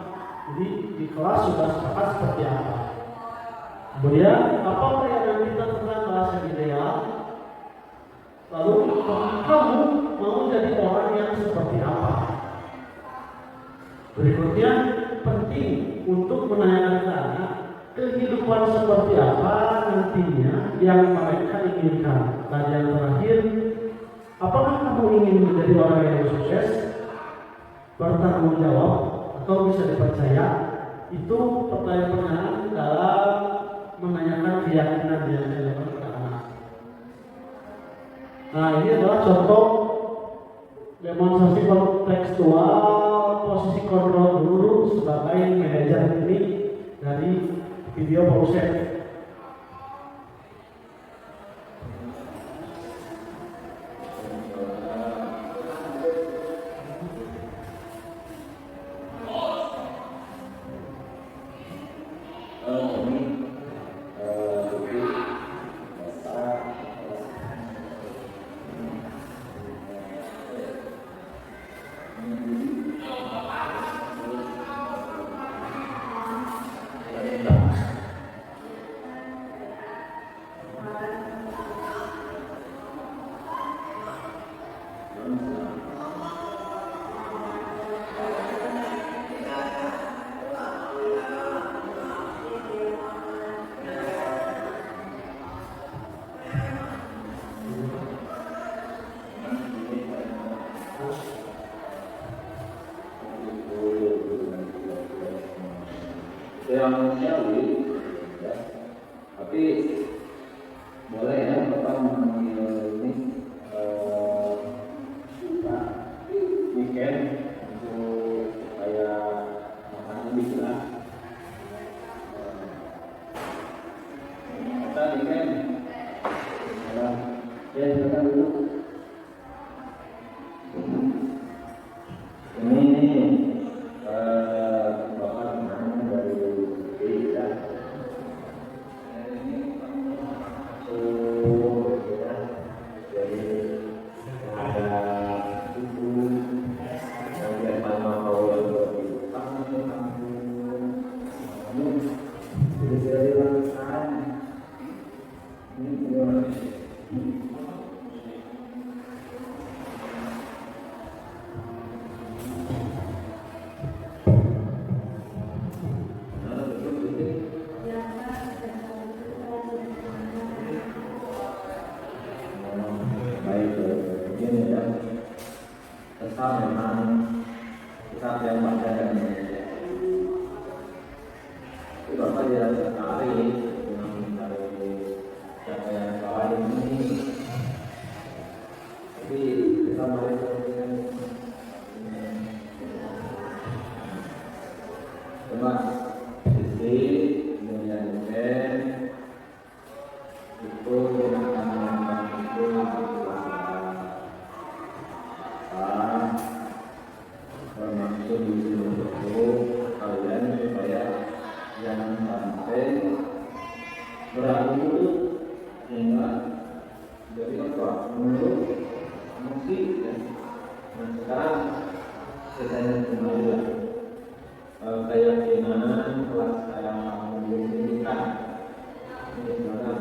Jadi di kelas sudah sepakat seperti apa? Kemudian apa yang kita tentang bahasa ideal? Lalu kamu mau jadi orang yang seperti apa? Berikutnya penting untuk menanyakan ke anak kehidupan seperti apa nantinya yang mereka inginkan. Dan yang terakhir, apakah kamu ingin menjadi orang yang sukses, bertanggung jawab, atau bisa dipercaya? Itu pertanyaan-pertanyaan dalam menanyakan keyakinan yang dilakukan ke anak. Nah, ini adalah contoh demonstrasi kontekstual posisi kontrol guru sebagai manajer ini dari video Pak Ustaz. yang manusiawi, ya. Tapi boleh ya Bapak memanggil ini weekend untuk supaya makanan lebih jelas. Kita weekend, ya silakan dulu. Memang kita yang baca dan itu Bapak tidak sekali mencari siapa yang salah ini, tapi kita mari dengan coba sisi menyanyikan itu dengan itu bermaksud untuk kalian supaya jangan sampai berlalu sehingga jadi apa menurut emosi ya. Nah sekarang kita kembali keyakinan kelas yang membuktikan ini sebenarnya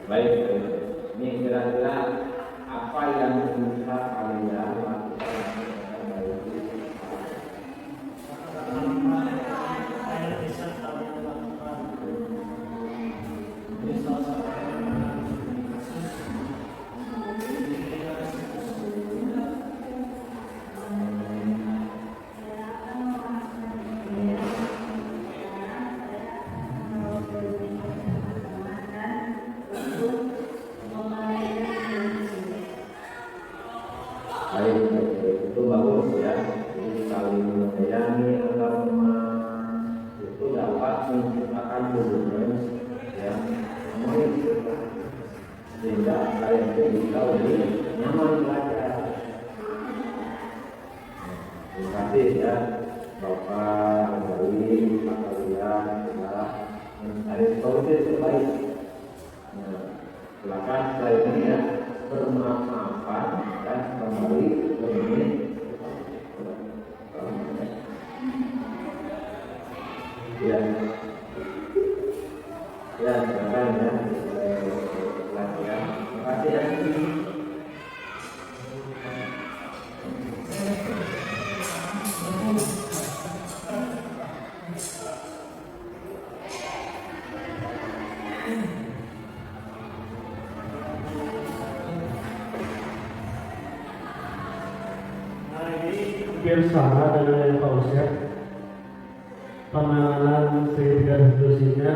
baik, ini kira-kira apa yang bisa kalian lakukan? Itu bagus ya, jadi saling menyayangi antar teman itu dapat menciptakan hubungan yang harmonis sehingga kalian bisa lebih nyaman belajar. Terima kasih ya Bapak dari kalian segala mencari solusi terbaik. Nah, silakan selanjutnya bermaaf-maafan dan kembali ke ini. Ya, ya, silakan ya. Terima kasih ya. Bersama dengan Pak Ustaz, penanganan segala-galanya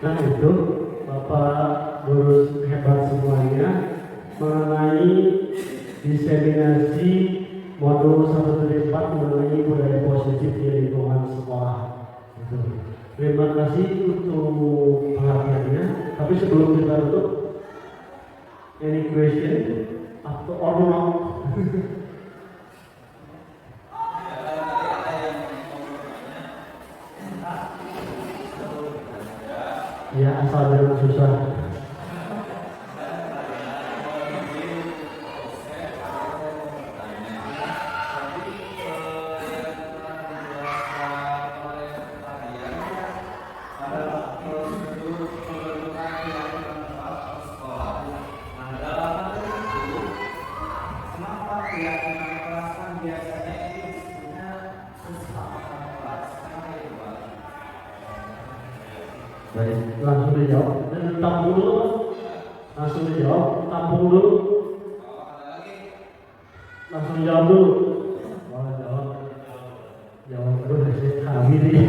Nah itu Bapak Guru hebat semuanya mengenai diseminasi modul 1-4 mengenai budaya positif di lingkungan sekolah. Terima kasih untuk perhatiannya. Tapi sebelum kita tutup, any question atau or not? Ya asal jangan susah. Baik, langsung dijawab. Dan tampung dulu, langsung dijawab. Tampung dulu, langsung jawab dulu. Oh, jawab dulu. Kami nih.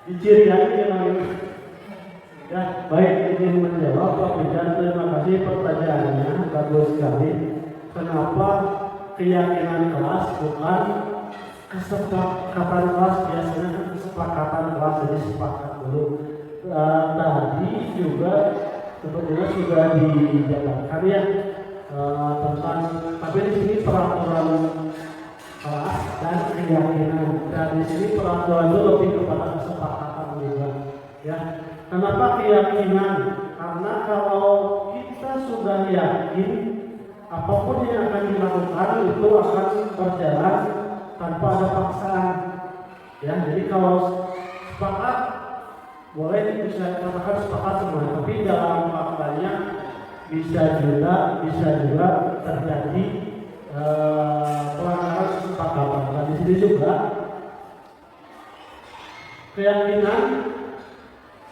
Diciri aja yang ya, baik, izin menjawab Pak Bidan. Terima kasih pertanyaannya, bagus sekali. Kenapa keyakinan kelas bukan kesepakatan kelas? Biasanya kan kesepakatan kelas, jadi sepakat dulu. Tadi juga sebetulnya sudah dijabarkan ya tentang, tapi di sini peraturan kelas dan keyakinan. Dan di sini peraturan itu lebih kepada kesepakatan juga. Ya, kenapa keyakinan? Karena kalau kita sudah yakin apapun yang akan dilakukan itu akan berjalan tanpa ada paksaan. Ya, jadi kalau sepakat boleh bisa katakan sepakat semua, tapi dalam faktanya bisa juga terjadi pelanggaran kesepakatan. Dan di sini juga keyakinan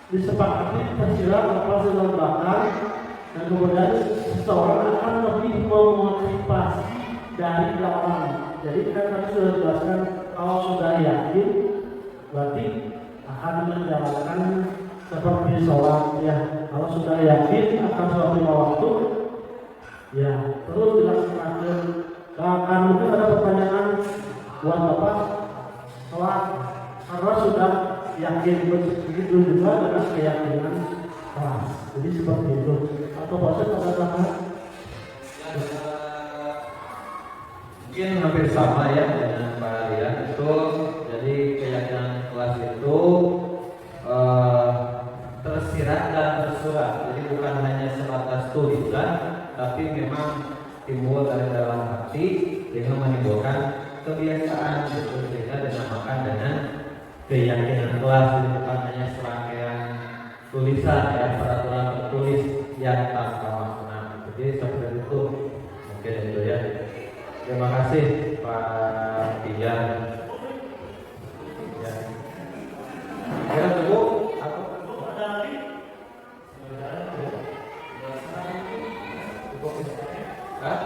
disepakati tersirat lepas dalam belakang, dan kemudian seseorang akan lebih memotivasi dari dalam. Jadi kan tadi sudah jelaskan, kalau sudah yakin berarti akan menjalankan seperti sholat ya. Kalau sudah yakin akan sholat 5 waktu ya terus dilaksanakan. Akan mungkin ada pertanyaan buat Bapak sholat karena sudah yakin, begitu juga dengan keyakinan kelas. Jadi seperti itu. Atau proses ada tambahan? Mungkin hampir sama ya dengan Pak Rian itu. Jadi keyakinan kelas itu tersirat dan tersurat. Jadi bukan hanya sebatas tulisan, tapi memang timbul dari dalam hati dengan menimbulkan kebiasaan. Sehingga dinamakan dengan keyakinan kelas. Jadi bukan hanya serangkaian tulisan ya, peraturan tertulis yang tanpa makna. Jadi seperti itu mungkin itu ya. Terima kasih Pak Bijan. Ya. Kira cukup? Cukup? Hah?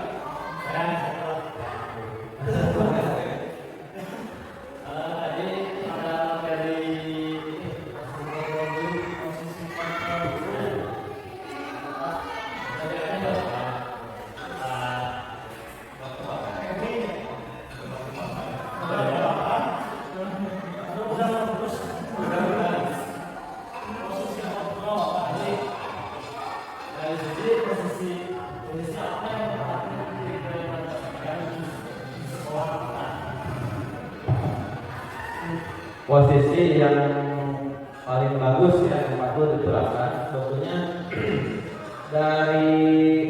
Posisi yang paling bagus ya yang patut diterapkan sebetulnya dari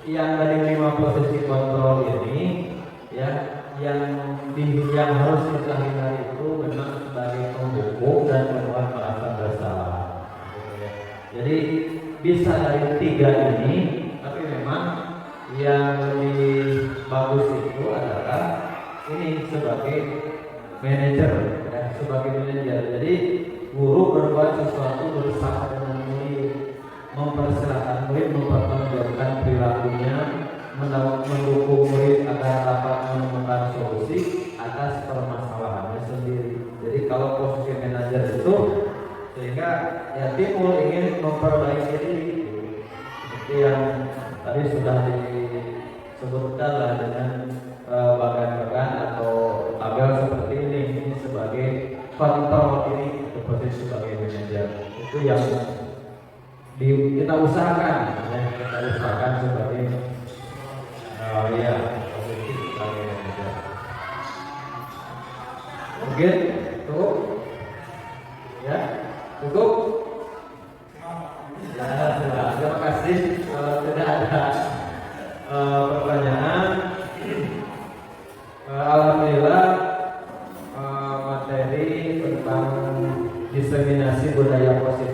yang dari 5 posisi kontrol ini ya, yang harus kita hindari itu memang sebagai penghukum dan membuat merasa bersalah. Jadi bisa dari 3 ini, tapi memang yang lebih bagus itu adalah ini sebagai manajer ya, sebagai manajer. Jadi guru berbuat sesuatu bersama dengan murid, mempersilahkan murid mempertanggungjawabkan perilakunya, mendukung murid agar dapat menemukan solusi atas permasalahannya sendiri. Jadi kalau posisi manajer itu sehingga ya timbul ingin memperbaiki diri, seperti yang tadi sudah disebutkan lah dengan bagan-bagan atau tabel seperti ini sebagai kontrol ini posisi sebagai manajer itu yang kita usahakan ya, kita usahakan sebagai posisi sebagai manajer. Mungkin cukup ya, cukup.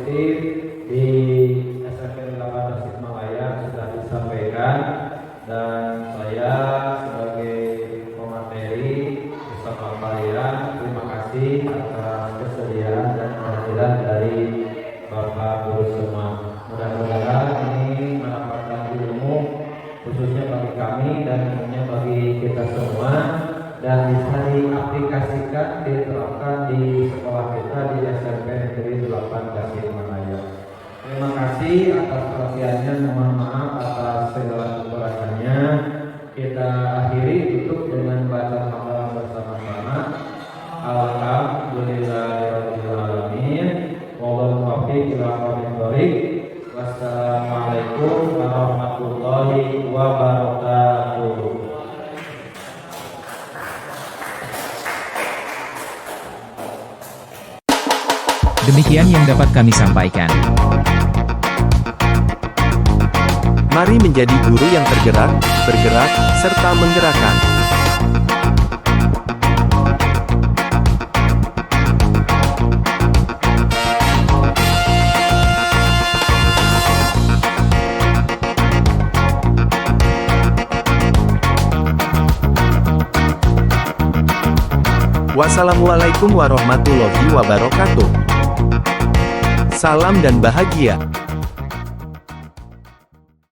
positif di SMP 18 Tasikmalaya sudah disampaikan, dan saya sebagai pemateri beserta kalian terima kasih atas kesediaan dan kehadiran dari Bapak Guru semua. Mudah-mudahan ini mendapatkan ilmu khususnya bagi kami dan umumnya bagi kita semua, dan bisa diaplikasikan, diterapkan di sekolah kita di SMP Negeri 8 Tasikmalaya. Terima kasih atas perhatiannya, mohon maaf atas segala kekurangannya. Kita akhiri tutup dengan bacaan hamdalah bersama-sama. Alhamdulillahirabbil alamin. Wallahul muwaffiq ila aqwamit thoriq. Wassalamualaikum warahmatullahi wabarakatuh. Demikian yang dapat kami sampaikan. Mari menjadi guru yang tergerak, bergerak, serta menggerakkan. Wassalamualaikum warahmatullahi wabarakatuh. Salam dan bahagia.